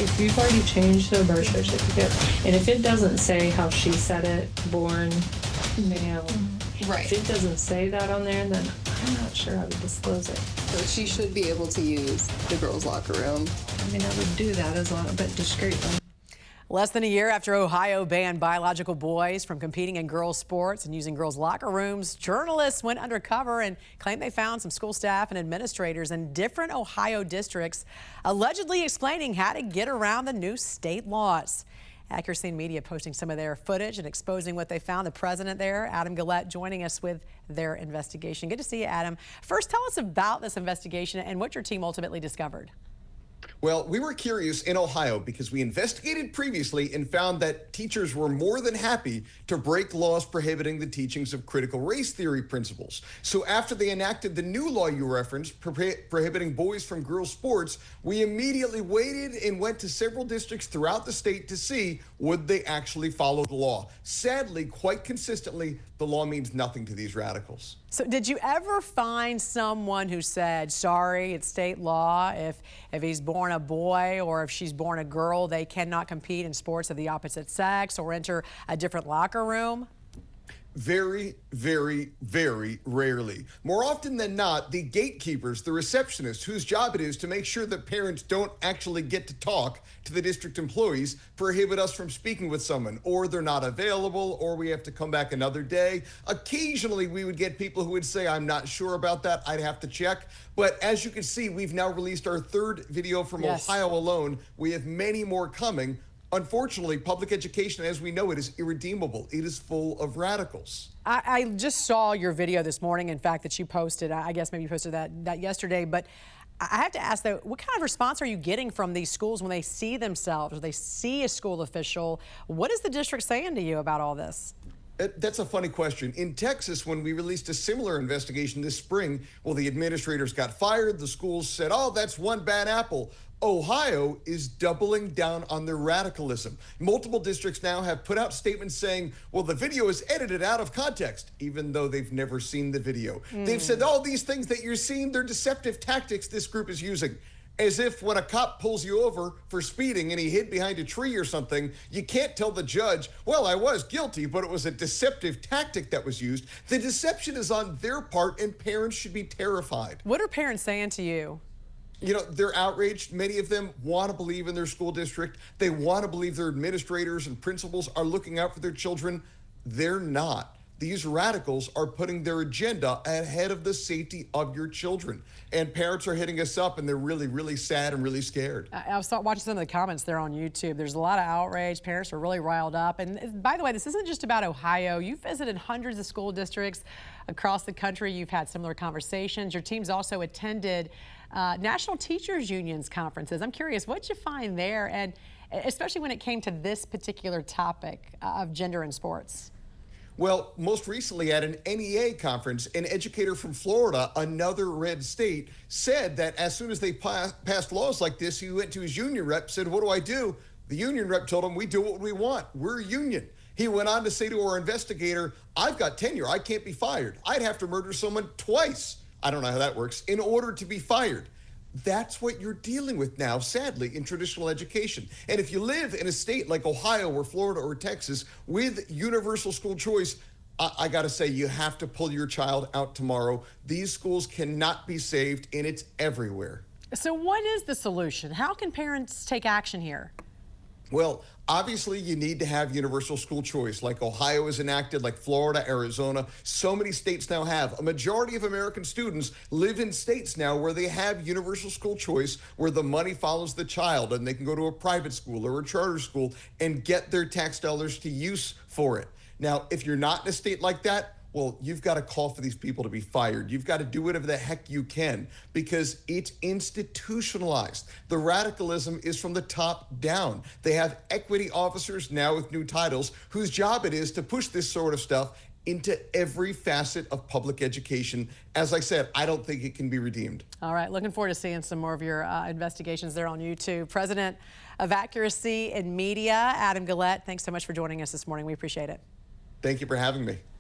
If you've already changed the birth certificate, and if it doesn't say how she said it, born male, Right. if it doesn't say that on there, then I'm not sure I would disclose it. So she should be able to use the girls' locker room. I mean, I would do that as long, but discreetly. Less than a year after Ohio banned biological boys from competing in girls' sports and using girls' locker rooms, journalists went undercover and claimed they found some school staff and administrators in different Ohio districts allegedly explaining how to get around the new state laws. Accuracy Media posting some of their footage and exposing what they found. The president there, Adam Guillette, joining us with their investigation. Good to see you, Adam. First, tell us about this investigation and what your team ultimately discovered. Well, we were curious in Ohio because we investigated previously and found that teachers were more than happy to break laws prohibiting the teachings of critical race theory principles. So after they enacted the new law you referenced, prohibiting boys from girls' sports, we immediately waited and went to several districts throughout the state to see would they actually follow the law. Sadly, quite consistently, the law means nothing to these radicals. So did you ever find someone who said, sorry, it's state law, if he's born a boy or if she's born a girl, they cannot compete in sports of the opposite sex or enter a different locker room? Very, very, very rarely. More often than not, the gatekeepers, the receptionists, whose job it is to make sure that parents don't actually get to talk to the district employees, prohibit us from speaking with someone, or they're not available, or we have to come back another day. Occasionally, we would get people who would say, I'm not sure about that, I'd have to check. But as you can see, we've now released our third video from Ohio alone. We have many more coming. Unfortunately, public education, as we know it, is irredeemable. It is full of radicals. I just saw your video this morning, in fact, that you posted. I guess maybe you posted that yesterday. But I have to ask, though, what kind of response are you getting from these schools when they see themselves or they see a school official? What is the district saying to you about all this? That's a funny question. In Texas, when we released a similar investigation this spring, well, the administrators got fired. The schools said, oh, that's one bad apple. Ohio is doubling down on their radicalism. Multiple districts now have put out statements saying, well, the video is edited out of context, even though they've never seen the video. They've said, all these things that you're seeing, they're deceptive tactics this group is using. As if when a cop pulls you over for speeding and he hid behind a tree or something, you can't tell the judge, well, I was guilty, but it was a deceptive tactic that was used. The deception is on their part, and parents should be terrified. What are parents saying to you? You know, they're outraged. Many of them want to believe in their school district. They want to believe their administrators and principals are looking out for their children. They're not. These radicals are putting their agenda ahead of the safety of your children. And parents are hitting us up, and they're really, really sad and really scared. I was watching some of the comments there on YouTube. There's a lot of outrage. Parents are really riled up. And by the way, this isn't just about Ohio. You've visited hundreds of school districts across the country. You've had similar conversations. Your team's also attended National Teachers Unions conferences. I'm curious, what'd you find there? And especially when it came to this particular topic of gender in sports. Well, most recently at an NEA conference, an educator from Florida, another red state, said that as soon as they passed laws like this, he went to his union rep, said, what do I do? The union rep told him, we do what we want. We're a union. He went on to say to our investigator, I've got tenure. I can't be fired. I'd have to murder someone twice. I don't know how that works, in order to be fired. That's what you're dealing with now, sadly, in traditional education. And if you live in a state like Ohio or Florida or Texas with universal school choice, I got to say, you have to pull your child out tomorrow. These schools cannot be saved, and it's everywhere. So what is the solution? How can parents take action here? Well, obviously, you need to have universal school choice, like Ohio has enacted, like Florida, Arizona. So many states now have. A majority of American students live in states now where they have universal school choice, where the money follows the child, and they can go to a private school or a charter school and get their tax dollars to use for it. Now, if you're not in a state like that, well, you've got to call for these people to be fired. You've got to do whatever the heck you can because it's institutionalized. The radicalism is from the top down. They have equity officers now with new titles whose job it is to push this sort of stuff into every facet of public education. As I said, I don't think it can be redeemed. All right, looking forward to seeing some more of your investigations there on YouTube. President of Accuracy and Media, Adam Guillette, thanks so much for joining us this morning. We appreciate it. Thank you for having me.